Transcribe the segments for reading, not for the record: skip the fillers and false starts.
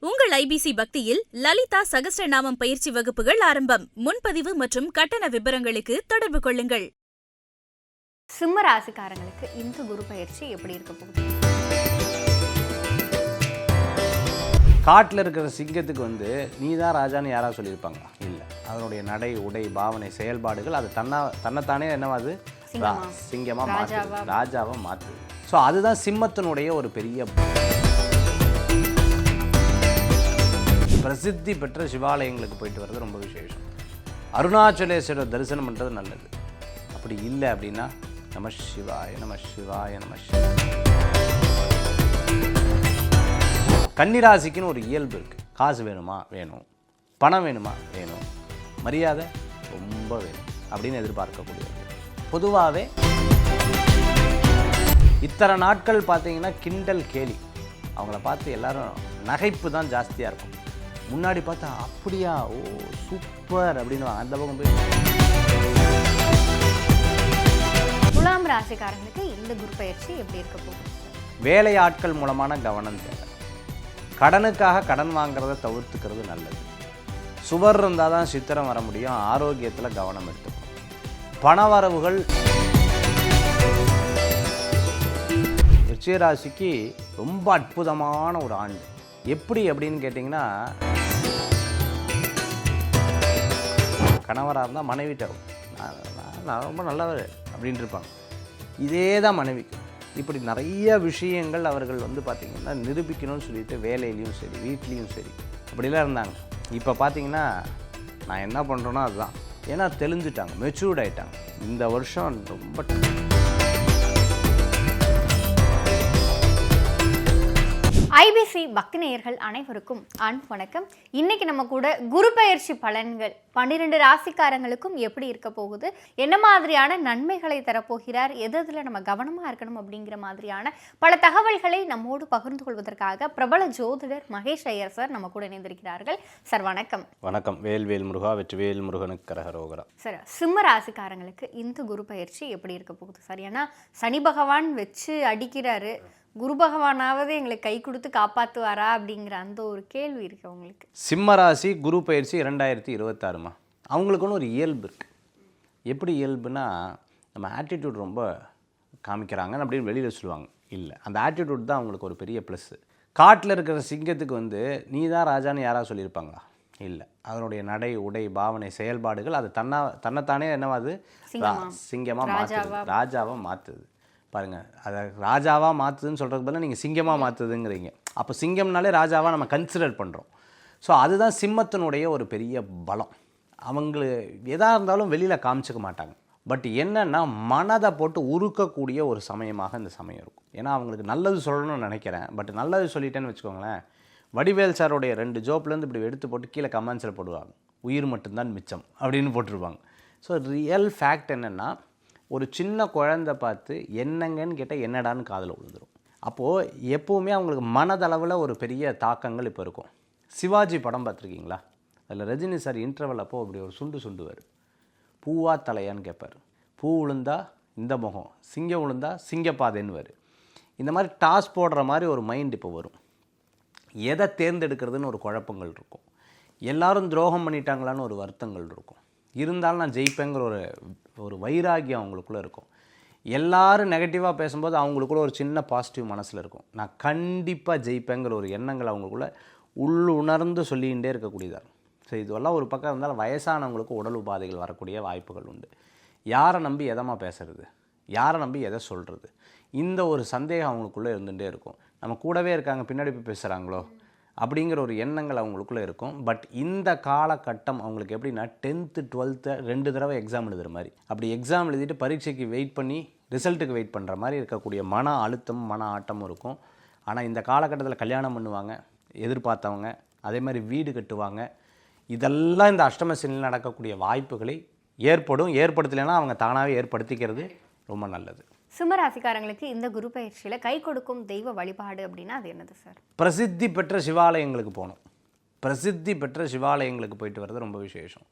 உங்கள் ஐபிசி பக்தியில் லலிதா சகஸ்ரநாமம் பயிற்சி வகுப்புகள் ஆரம்பம். முன்பதிவு மற்றும் கட்டண விபரங்களுக்கு தொடர்பு கொள்ளுங்கள். சிம்ம ராசிக்காரங்களுக்கு இந்த குரு பயிற்சி எப்படி இருக்க போகுது? காட்டில் இருக்கிற சிங்கத்துக்கு நீ தான் ராஜான்னு யாராவது சொல்லியிருப்பாங்க? இல்லை. அதனுடைய நடை, உடை, பாவனை, செயல்பாடுகள் அது தன்னைத்தானே என்னவாது சிங்கமாக மாற்றுது, ராஜாவை மாற்றுது. ஸோ அதுதான் சிம்மத்தினுடைய ஒரு பெரிய பிரசித்தி பெற்ற சிவாலயங்களுக்கு போயிட்டு வர்றது ரொம்ப விசேஷம். அருணாச்சலேஸ்வரர் தரிசனம் பண்ணுறது நல்லது. அப்படி இல்லை அப்படின்னா நம சிவாய நம சிவாய நம சிவாய. கன்னிராசிக்குன்னு ஒரு இயல்பு இருக்குது. காசு வேணுமா? வேணும். பணம் வேணுமா? வேணும். மரியாதை ரொம்ப வேணும் அப்படின்னு எதிர்பார்க்கக்கூடியது. பொதுவாகவே இத்தனை நாட்கள் பார்த்தீங்கன்னா கிண்டல் கேலி, அவங்கள பார்த்து எல்லாரும் நகைப்பு தான் ஜாஸ்தியாக இருக்கும். முன்னாடி பார்த்தா அப்படியா, ஓ சூப்பர் அப்படின்னு அந்த பக்கம் போய். துலாம் ராசிக்காரங்களுக்கு இந்த குரு பயிற்சி எப்படி இருக்க போகுது? வேலை ஆட்கள் மூலமான கவனம் தேவை. கடனுக்காக கடன் வாங்குறத தவிர்த்துக்கிறது நல்லது. சுவர் இருந்தால் தான் சித்திரம் வர முடியும். ஆரோக்கியத்தில் கவனம் எடுத்துக்கணும். பணவரவுகள் விருச்சிகராசிக்கு ரொம்ப அற்புதமான ஒரு ஆண்டு. எப்படி அப்படின்னு கேட்டிங்கன்னா, கணவராக இருந்தால் மனைவிட்ட நான் ரொம்ப நல்லவர் அப்படின்ட்டு இருப்பாங்க. இதே தான் மனைவிக்கு. இப்படி நிறைய விஷயங்கள் அவர்கள் பார்த்திங்கன்னா நிரூபிக்கணும்னு சொல்லிட்டு வேலையிலையும் சரி வீட்லேயும் சரி அப்படிலாம் இருந்தாங்க. இப்போ பார்த்திங்கன்னா நான் என்ன பண்ணுறேனோ அதுதான். ஏன்னா தெளிஞ்சுட்டாங்க, மெச்சூர்ட் ஆகிட்டாங்க. இந்த வருஷம் ரொம்ப ஐபிசி பக்தி நேயர்கள் அனைவருக்கும் அன்பு வணக்கம். இன்னைக்கு நம்ம கூட குரு பயிற்சி பலன்கள் 12 ராசிக்காரங்களுக்கும் எப்படி இருக்க போகுது, என்ன மாதிரியான நன்மைகளை தரப்போகிறார், எதில் நம்ம கவனமாக இருக்கணும் அப்படிங்கிற மாதிரியான பல தகவல்களை நம்மோடு பகிர்ந்து கொள்வதற்காக பிரபல ஜோதிடர் மகேஷ் ஐயர் சார் நம்ம கூட இணைந்திருக்கிறார்கள். சார் வணக்கம். வணக்கம். வேல்வேல் முருகா, வெற்றிவேல் முருகனுக்கு கரகரோகரா. சார், சிம்ம ராசிக்காரங்களுக்கு இந்த குரு பயிற்சி எப்படி இருக்க போகுது சார்? ஏன்னா சனி பகவான் வச்சு அடிக்கிறாரு, குரு பகவானாவது எங்களுக்கு கை கொடுத்து காப்பாற்றுவாரா அப்படிங்கிற அந்த ஒரு கேள்வி இருக்குது அவங்களுக்கு. சிம்ம ராசி குரு பயிற்சி 2026மா அவங்களுக்குன்னு ஒரு இயல்பு இருக்குது. எப்படி இயல்புனா, நம்ம ஆட்டிடியூட் ரொம்ப காமிக்கிறாங்கன்னு அப்படின்னு வெளியில் சொல்லுவாங்க. இல்லை, அந்த ஆட்டிடியூட் தான் அவங்களுக்கு ஒரு பெரிய ப்ளஸ்ஸு. காட்டில் இருக்கிற சிங்கத்துக்கு நீ தான் ராஜான்னு யாராவது சொல்லியிருப்பாங்களா? இல்லை. அதனுடைய நடை, உடை, பாவனை, செயல்பாடுகள் அது தன்னைத்தானே என்னவாது சிங்கமாக மாற்றுது, ராஜாவாக மாற்றுது. பாருங்கள், அதை ராஜாவாக மாற்றுதுன்னு சொல்கிறதுக்கு பதிலாக நீங்கள் சிங்கமாக மாற்றுதுங்கிறீங்க. அப்போ சிங்கம்னாலே ராஜாவாக நம்ம கன்சிடர் பண்ணுறோம். ஸோ அதுதான் சிம்மத்தினுடைய ஒரு பெரிய பலம். அவங்களுக்கு எதாக இருந்தாலும் வெளியில் காமிச்சிக்க மாட்டாங்க. பட் என்னென்னா, மனதை போட்டு உருக்கக்கூடிய ஒரு சமயமாக இந்த சமயம் இருக்கும். ஏன்னா அவங்களுக்கு நல்லது சொல்லணும்னு நினைக்கிறேன். பட் நல்லது சொல்லிட்டேன்னு வச்சுக்கோங்களேன், வடிவேல் சாரோடைய 2 ஜோப்லேருந்து இப்படி எடுத்து போட்டு கீழே கமெண்ட்ஸில் போடுவாங்க, உயிர் மட்டும்தான் மிச்சம் அப்படின்னு போட்டிருப்பாங்க. ஸோ ரியல் ஃபேக்ட் என்னென்னா, ஒரு சின்ன குழந்தை பார்த்து என்னங்கன்னு கேட்டால் என்னடான்னு காதில் விழுந்துடும். அப்போது எப்போவுமே அவங்களுக்கு மனதளவில் ஒரு பெரிய தாக்கங்கள் இப்போ இருக்கும். சிவாஜி படம் பார்த்துருக்கீங்களா? அதில் ரஜினி சார் இன்டர்வல் அப்போது அப்படி ஒரு சுண்டுவார். பூவா தலையான்னு கேட்பார். பூ விழுந்தா இந்த முகம், சிங்கம் விழுந்தா சிங்கப்பாதைன்னுவார். இந்த மாதிரி டாஸ் போடுற மாதிரி ஒரு மைண்ட் இப்போ வரும். எதை தேர்ந்தெடுக்கிறதுன்னு ஒரு குழப்பங்கள் இருக்கும். எல்லாரும் துரோகம் பண்ணிட்டாங்களான்னு ஒரு வருத்தங்கள் இருக்கும். இருந்தாலும் நான் ஜெயிப்பேங்கிற ஒரு வைராகியம் அவங்களுக்குள்ளே இருக்கும். எல்லோரும் நெகட்டிவாக பேசும்போது அவங்களுக்குள்ள ஒரு சின்ன பாசிட்டிவ் மனசில் இருக்கும். நான் கண்டிப்பாக ஜெயிப்பேங்கிற ஒரு எண்ணங்கள் அவங்களுக்குள்ள உள்ளுணர்ந்து சொல்லிகிட்டே இருக்கக்கூடியதாக. ஸோ இதெல்லாம் ஒரு பக்கம் இருந்தாலும் வயசானவங்களுக்கு உடல் உபாதைகள் வரக்கூடிய வாய்ப்புகள் உண்டு. யாரை நம்பி எதமாக பேசுறது, யாரை நம்பி எதை சொல்கிறது, இந்த ஒரு சந்தேகம் அவங்களுக்குள்ளே இருந்துகிட்டே இருக்கும். நம்ம கூடவே இருக்காங்க, பின்னாடி போய் பேசுகிறாங்களோ அப்படிங்கிற ஒரு எண்ணங்கள் அவங்களுக்குள்ளே இருக்கும். பட் இந்த காலகட்டம் அவங்களுக்கு எப்படின்னா, 10th 12th 2 தடவை எக்ஸாம் எழுதுகிற மாதிரி, அப்படி எக்ஸாம் எழுதிட்டு பரீட்சைக்கு வெயிட் பண்ணி ரிசல்ட்டுக்கு வெயிட் பண்ணுற மாதிரி இருக்கக்கூடிய மன அழுத்தம், மன ஆட்டமும் இருக்கும். ஆனால் இந்த காலகட்டத்தில் கல்யாணம் பண்ணுவாங்க எதிர்பார்த்தவங்க, அதே மாதிரி வீடு கட்டுவாங்க. இதெல்லாம் இந்த அஷ்டம சனியில் நடக்கக்கூடிய வாய்ப்புகளை ஏற்படுத்தலைன்னா அவங்க தானாகவே ஏற்படுத்திக்கிறது ரொம்ப நல்லது. சிம்மராசிக்காரங்களுக்கு இந்த குரு பயிற்சியில் கை கொடுக்கும் தெய்வ வழிபாடு அப்படின்னா அது என்னது சார்? பிரசித்தி பெற்ற சிவாலயங்களுக்கு போகணும். பிரசித்தி பெற்ற சிவாலயங்களுக்கு போயிட்டு வர்றது ரொம்ப விசேஷம்.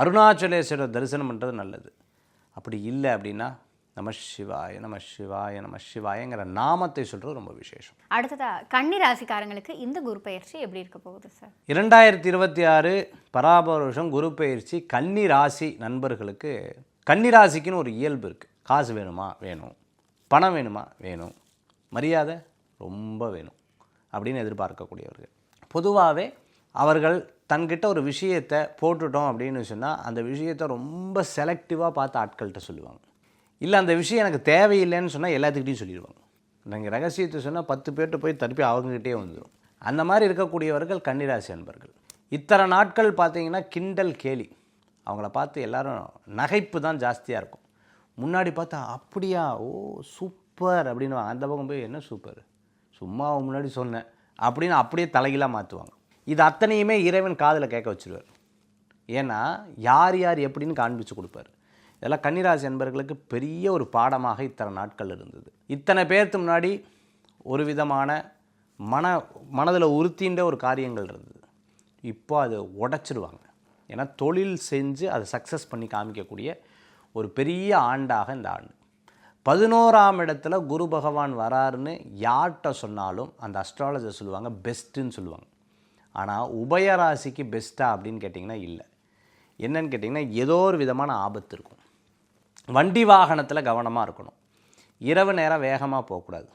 அருணாச்சலேஸ்வரர் தரிசனம் பண்ணுறது நல்லது. அப்படி இல்லை அப்படின்னா நம சிவாய நம சிவாய நம சிவாயங்கிற நாமத்தை சொல்கிறது ரொம்ப விசேஷம். அடுத்ததா கன்னி ராசிக்காரங்களுக்கு இந்த குரு பயிற்சி எப்படி இருக்க போகுது சார்? 2026 பராபர வருஷம் குரு பயிற்சி கன்னி ராசி நண்பர்களுக்கு, கன்னி ராசிக்குன்னு ஒரு இயல்பு இருக்குது. காசு வேணுமா? வேணும். பணம் வேணுமா? வேணும். மரியாதை ரொம்ப வேணும் அப்படின்னு எதிர்பார்க்கக்கூடியவர்கள். பொதுவாகவே அவர்கள் தன்கிட்ட ஒரு விஷயத்தை போட்டுட்டோம் அப்படின்னு சொன்னால் அந்த விஷயத்தை ரொம்ப செலக்டிவாக பார்த்து ஆட்கள்கிட்ட சொல்லுவாங்க. இல்லை அந்த விஷயம் எனக்கு தேவையில்லைன்னு சொன்னால் எல்லாத்துக்கிட்டையும் சொல்லிடுவாங்க. நீங்கள் ரகசியத்தை சொன்னால் 10 பேர்கிட்ட போய் திருப்பி அவங்ககிட்டே வந்துடும். அந்த மாதிரி இருக்கக்கூடியவர்கள் கன்னிராசி அன்பர்கள். இத்தனை நாட்கள் பார்த்தீங்கன்னா கிண்டல் கேலி, அவங்கள பார்த்து எல்லாரும் நகைப்பு தான் ஜாஸ்தியாக இருக்கும். முன்னாடி பார்த்தா அப்படியா, ஓ சூப்பர் அப்படின்னு, அந்த பக்கம் போய் என்ன சூப்பர், சும்மா முன்னாடி சொன்னேன் அப்படின்னு அப்படியே தலைகீழாக மாற்றுவாங்க. இது அத்தனையுமே இறைவன் காதில் கேட்க வச்சுருவார். ஏன்னா யார் யார் எப்படின்னு காண்பிச்சு கொடுப்பார். இதெல்லாம் கன்னிராசி அன்பர்களுக்கு பெரிய ஒரு பாடமாக இத்தனை நாட்கள் இருந்தது. இத்தனை பேர்த்து முன்னாடி ஒரு விதமான மனதில் உறுத்தின்ற ஒரு காரியங்கள் இருந்தது. இப்போ அதை உடைச்சிடுவாங்க. ஏன்னா தொழில் செஞ்சு அதை சக்ஸஸ் பண்ணி காமிக்கக்கூடிய ஒரு பெரிய ஆண்டாக இந்த ஆண்டு. 11ஆம் இடத்துல குரு பகவான் வராருன்னு யார்கிட்ட சொன்னாலும் அந்த அஸ்ட்ராலஜர் சொல்லுவாங்க பெஸ்ட்டுன்னு சொல்லுவாங்க. ஆனால் உபயராசிக்கு பெஸ்ட்டா அப்படின்னு கேட்டிங்கன்னா இல்லை. என்னன்னு கேட்டிங்கன்னா ஏதோ ஒரு விதமான ஆபத்து இருக்கும். வண்டி வாகனத்தில் கவனமாக இருக்கணும். இரவு நேரம் வேகமாக போகக்கூடாது.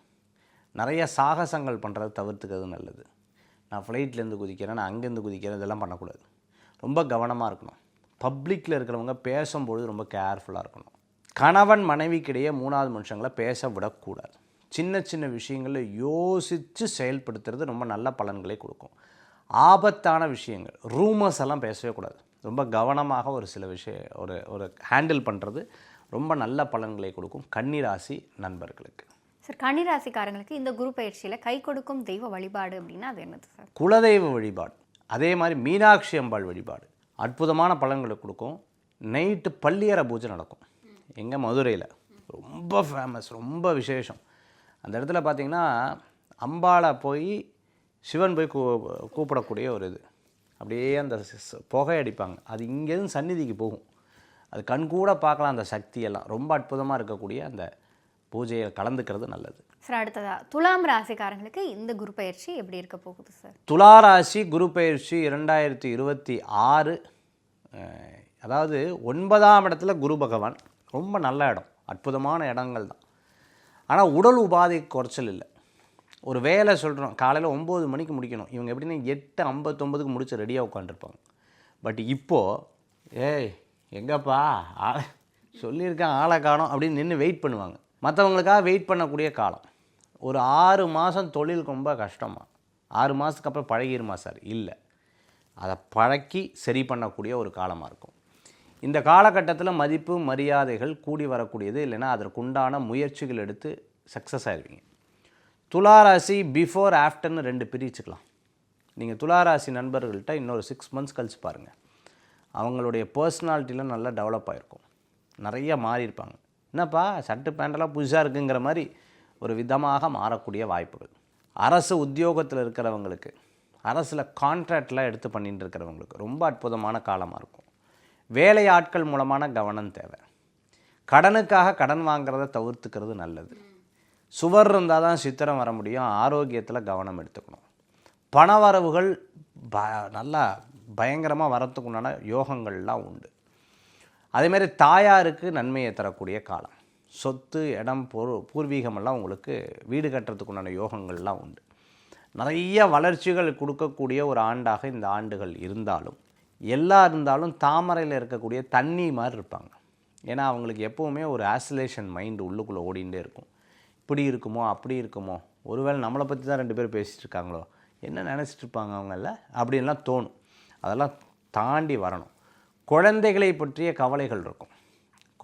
நிறைய சாகசங்கள் பண்ணுறது தவிர்த்துக்கிறது நல்லது. நான் ஃப்ளைட்லேருந்து குதிக்கிறேன், நான் அங்கேருந்து குதிக்கிறேன், இதெல்லாம் பண்ணக்கூடாது. ரொம்ப கவனமாக இருக்கணும். பப்ளிக்கில் இருக்கிறவங்க பேசும்பொழுது ரொம்ப கேர்ஃபுல்லாக இருக்கணும். கணவன் மனைவிக்கிடையே 3வது மனுஷங்களை பேச விடக்கூடாது. சின்ன சின்ன விஷயங்களில் யோசித்து செயல்படுத்துறது ரொம்ப நல்ல பலன்களை கொடுக்கும். ஆபத்தான விஷயங்கள், ரூமர்ஸ் எல்லாம் பேசவே கூடாது. ரொம்ப கவனமாக ஒரு சில ஒரு ஹேண்டில் பண்ணுறது ரொம்ப நல்ல பலன்களை கொடுக்கும் கன்னிராசி நண்பர்களுக்கு. சார், கன்னிராசிக்காரங்களுக்கு இந்த குரு பயிற்சியில் கை கொடுக்கும் தெய்வ வழிபாடு அப்படின்னா அது என்னது சார்? குலதெய்வ வழிபாடு, அதே மாதிரி மீனாட்சி அம்பாள் வழிபாடு அற்புதமான பலன்களை கொடுக்கும். நைட்டு பள்ளியறை பூஜை நடக்கும் எங்கள் மதுரையில், ரொம்ப ஃபேமஸ், ரொம்ப விசேஷம். அந்த இடத்துல பார்த்திங்கன்னா அம்பாளை போய் சிவன் போய் கூப்பிடக்கூடிய ஒரு இது, அப்படியே அந்த புகை அடிப்பாங்க. அது இங்கேருந்து சந்நிதிக்கு போகும். அது கண்கூட பார்க்கலாம் அந்த சக்தியெல்லாம். ரொம்ப அற்புதமாக இருக்கக்கூடிய அந்த பூஜையை கலந்துக்கிறது நல்லது. சார், அடுத்ததா துலாம் ராசிக்காரங்களுக்கு இந்த குரு பயிற்சி எப்படி இருக்க போகுது சார்? துலா ராசி குரு பயிற்சி 2026, அதாவது 9ஆம் இடத்துல குரு பகவான், ரொம்ப நல்ல இடம், அற்புதமான இடங்கள் தான். ஆனால் உடல் உபாதை குறைச்சல் இல்லை. ஒரு வேலை சொல்கிறோம், காலையில் 9 மணிக்கு முடிக்கணும், இவங்க எப்படின்னா 8:59க்கு முடிச்சு ரெடியாக உட்காந்துருப்பாங்க. பட் இப்போது ஏய் எங்கப்பா சொல்லியிருக்கேன் ஆளை காணோம் அப்படின்னு நின்று வெயிட் பண்ணுவாங்க. மற்றவங்களுக்காக வெயிட் பண்ணக்கூடிய காலம். ஒரு 6 மாதம் தொழில் ரொம்ப கஷ்டமாக, 6 மாதத்துக்கு அப்புறம் பழகிருமா சார்? இல்லை, அதை பழக்கி சரி பண்ணக்கூடிய ஒரு காலமாக இருக்கும். இந்த காலகட்டத்தில் மதிப்பு மரியாதைகள் கூடி வரக்கூடியது. இல்லைன்னா அதற்குண்டான முயற்சிகள் எடுத்து சக்ஸஸ் ஆகிடுவீங்க. துளாராசி பிஃபோர் ஆஃப்டர்னு 2 பிரிச்சுக்கலாம். நீங்கள் துளாராசி நண்பர்கள்ட்ட இன்னொரு 6 மந்த்ஸ் கழிச்சு பாருங்கள். அவங்களுடைய பர்சனாலிட்டியில் நல்லா டெவலப் ஆகிருக்கும். நிறைய மாறியிருப்பாங்க. என்னப்பா சட்டு பேண்டெல்லாம் புதுசாக இருக்குங்கிற மாதிரி ஒரு விதமாக மாறக்கூடிய வாய்ப்புகள். அரசு உத்தியோகத்தில் இருக்கிறவங்களுக்கு, அரசில் கான்ட்ராக்ட்லாம் எடுத்து பண்ணிட்டு இருக்கிறவங்களுக்கு ரொம்ப அற்புதமான காலமாக இருக்கும். வேலையாட்கள் மூலமான கவனம் தேவை. கடனுக்காக கடன் வாங்கிறத தவிர்த்துக்கிறது நல்லது. சுவர் இருந்தால் தான் சித்திரம் வர முடியும். ஆரோக்கியத்தில் கவனம் எடுத்துக்கணும். பணவரவுகள் நல்லா பயங்கரமாக வரத்துக்குண்டான யோகங்கள்லாம் உண்டு. அதேமாதிரி தாயாருக்கு நன்மையை தரக்கூடிய காலம். சொத்து, இடம், பூர்வீகமெல்லாம் உங்களுக்கு வீடு கட்டுறதுக்குண்டான யோகங்கள்லாம் உண்டு. நிறைய வளர்ச்சிகள் கொடுக்கக்கூடிய ஒரு ஆண்டாக இந்த ஆண்டுகள் இருந்தாலும், இருந்தாலும் தாமரையில் இருக்கக்கூடிய தண்ணி மாதிரி இருப்பாங்க. ஏன்னா அவங்களுக்கு எப்போவுமே ஒரு ஆசிலேஷன் மைண்டு உள்ளுக்குள்ளே ஓடிகிட்டே இருக்கும். இப்படி இருக்குமோ அப்படி இருக்குமோ, ஒருவேளை நம்மளை பற்றி தான் 2 பேர் பேசிகிட்டு இருக்காங்களோ, என்ன நினச்சிட்டு இருப்பாங்க அவங்கள அப்படின்லாம் தோணும். அதெல்லாம் தாண்டி வரணும். குழந்தைகளை பற்றிய கவலைகள் இருக்கும்.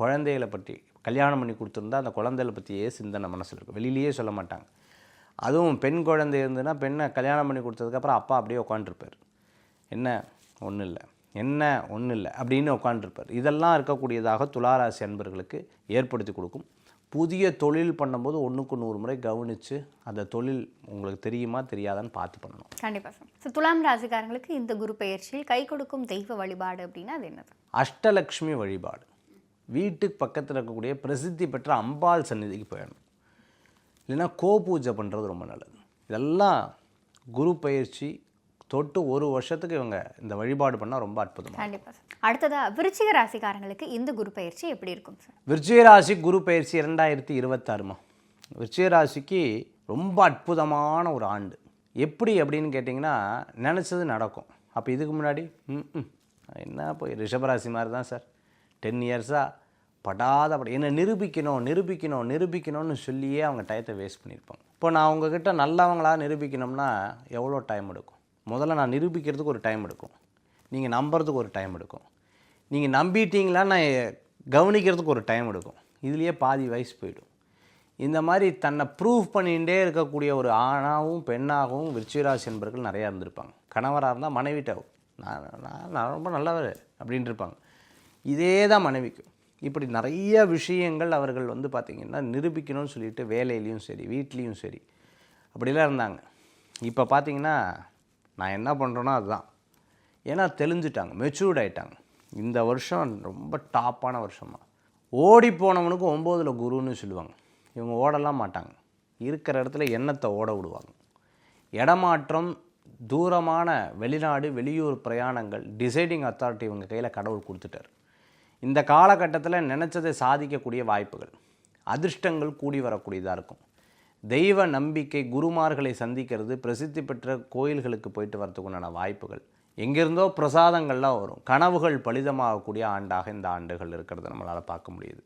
குழந்தைகளை பற்றி கல்யாணம் பண்ணி கொடுத்துருந்தா அந்த குழந்தைகளை பற்றியே சிந்தனை மனசில் இருக்கும். வெளியிலேயே சொல்ல மாட்டாங்க. அதுவும் பெண் குழந்தை இருந்ததுன்னா பெண்ணை கல்யாணம் பண்ணி கொடுத்ததுக்கப்புறம் அப்பா அப்படியே உட்காந்துருப்பார். என்ன ஒன்றும் இல்லை, என்ன ஒன்றும் இல்லை அப்படின்னு உட்காந்துருப்பார். இதெல்லாம் இருக்கக்கூடியதாக துளாராசி அன்பர்களுக்கு ஏற்படுத்தி கொடுக்கும். புதிய தொழில் பண்ணும்போது 100க்கு 100 முறை கவனித்து அந்த தொழில் உங்களுக்கு தெரியுமா தெரியாதான்னு பார்த்து பண்ணணும். கண்டிப்பாக சார். ஸோ துலாம் ராசிக்காரங்களுக்கு இந்த குரு பயிற்சியில் கை கொடுக்கும் தெய்வ வழிபாடு அப்படின்னா அது என்னது? அஷ்டலக்ஷ்மி வழிபாடு. வீட்டுக்கு பக்கத்தில் இருக்கக்கூடிய பிரசித்தி பெற்ற அம்பாள் சந்நிதிக்கு போயிடணும். இல்லைன்னா பூஜை பண்ணுறது ரொம்ப நல்லது. இதெல்லாம் குரு பயிற்சி தொட்டு 1 வருஷத்துக்கு இவங்க இந்த வழிபாடு பண்ணால் ரொம்ப அற்புதமாக. கண்டிப்பாக சார். அடுத்ததா விருச்சிக ராசிக்காரங்களுக்கு இந்த குரு பயிற்சி எப்படி இருக்கும் சார்? விருச்சிக ராசி குரு பயிற்சி 2026மா. விருச்சிக ராசிக்கு ரொம்ப அற்புதமான ஒரு ஆண்டு. எப்படி அப்படின்னு கேட்டிங்கன்னா, நினச்சது நடக்கும். அப்போ இதுக்கு முன்னாடி என்ன போய் ரிஷபராசி மாதிரி தான் சார் 10 இயர்ஸாக என்ன நிரூபிக்கணும்னு சொல்லியே அவங்க டயத்தை வேஸ்ட் பண்ணியிருப்பாங்க. இப்போ நான் உங்ககிட்ட நல்லவங்களாக நிரூபிக்கணும்னா எவ்வளோ டைம் எடுக்கும்? முதல்ல நான் நிரூபிக்கிறதுக்கு ஒரு டைம் எடுக்கும், நீங்கள் நம்புறதுக்கு ஒரு டைம் எடுக்கும், நீங்கள் நம்பிட்டீங்களா நான் கவனிக்கிறதுக்கு ஒரு டைம் எடுக்கும். இதுலேயே பாதி வயசு போயிடும். இந்த மாதிரி தன்னை ப்ரூவ் பண்ணிகிட்டே இருக்கக்கூடிய ஒரு ஆணாகவும் பெண்ணாகவும் விருச்சிகராசி என்பவர்கள் நிறையா இருந்திருப்பாங்க. கணவராக இருந்தால் மனைவிட்ட நான் ரொம்ப நல்லவர் அப்படின்ட்டு இருப்பாங்க. இதே தான் மனைவிக்கும். இப்படி நிறைய விஷயங்கள் அவர்கள் பார்த்திங்கன்னா நிரூபிக்கணும்னு சொல்லிட்டு வேலையிலையும் சரி வீட்லேயும் சரி அப்படிலாம் இருந்தாங்க. இப்போ பார்த்திங்கன்னா நான் என்ன பண்ணுறேனோ அதுதான். ஏன்னா தெளிஞ்சுட்டாங்க, மெச்சூர்ட் ஆகிட்டாங்க. இந்த வருஷம் ரொம்ப டாப்பான வருஷமாக. ஓடி போனவனுக்கு 9ல் குருன்னு சொல்லுவாங்க. இவங்க ஓடலாம் மாட்டாங்க, இருக்கிற இடத்துல எண்ணத்தை ஓட விடுவாங்க. இடமாற்றம், தூரமான வெளிநாடு வெளியூர் பிரயாணங்கள், டிசைடிங் அத்தாரிட்டி இவங்க கையில் கடவுள் கொடுத்துட்டார். இந்த காலகட்டத்தில் நினச்சதை சாதிக்கக்கூடிய வாய்ப்புகள், அதிர்ஷ்டங்கள் கூடி வரக்கூடியதாக இருக்கும். தெய்வ நம்பிக்கை, குருமார்களை சந்திக்கிறது, பிரசித்தி பெற்ற கோயில்களுக்கு போயிட்டு வரதுக்குண்டான வாய்ப்புகள், எங்கேருந்தோ பிரசாதங்கள்லாம் வரும். கனவுகள் பலிதமாகக்கூடிய ஆண்டாக இந்த ஆண்டுகள் இருக்கிறத நம்மளால் பார்க்க முடியுது.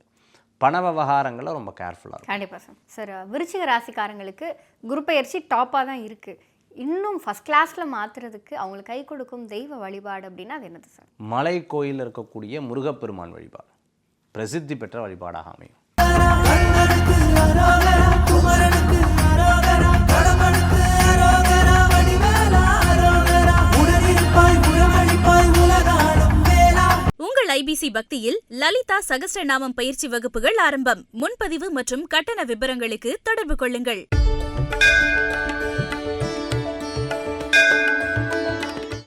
பண விவகாரங்களில் ரொம்ப கேர்ஃபுல்லாக இருக்கும். கண்டிப்பாக சார். சார், விருச்சிக ராசிக்காரங்களுக்கு குரு பயிற்சி டாப்பாக தான் இருக்குது. இன்னும் ஃபஸ்ட் கிளாஸில் மாற்றுறதுக்கு அவங்களுக்கு கை கொடுக்கும் தெய்வ வழிபாடு அப்படின்னா அது என்னது சார்? மலை கோயிலில் இருக்கக்கூடிய முருகப்பெருமான் வழிபாடு பிரசித்தி பெற்ற வழிபாடாக அமையும். உங்கள் ஐபிசி பக்தியில் லலிதா சகஸ்ரநாமம் பயிற்சி வகுப்புகள் ஆரம்பம். முன்பதிவு மற்றும் கட்டண விபரங்களுக்கு தொடர்பு கொள்ளுங்கள்.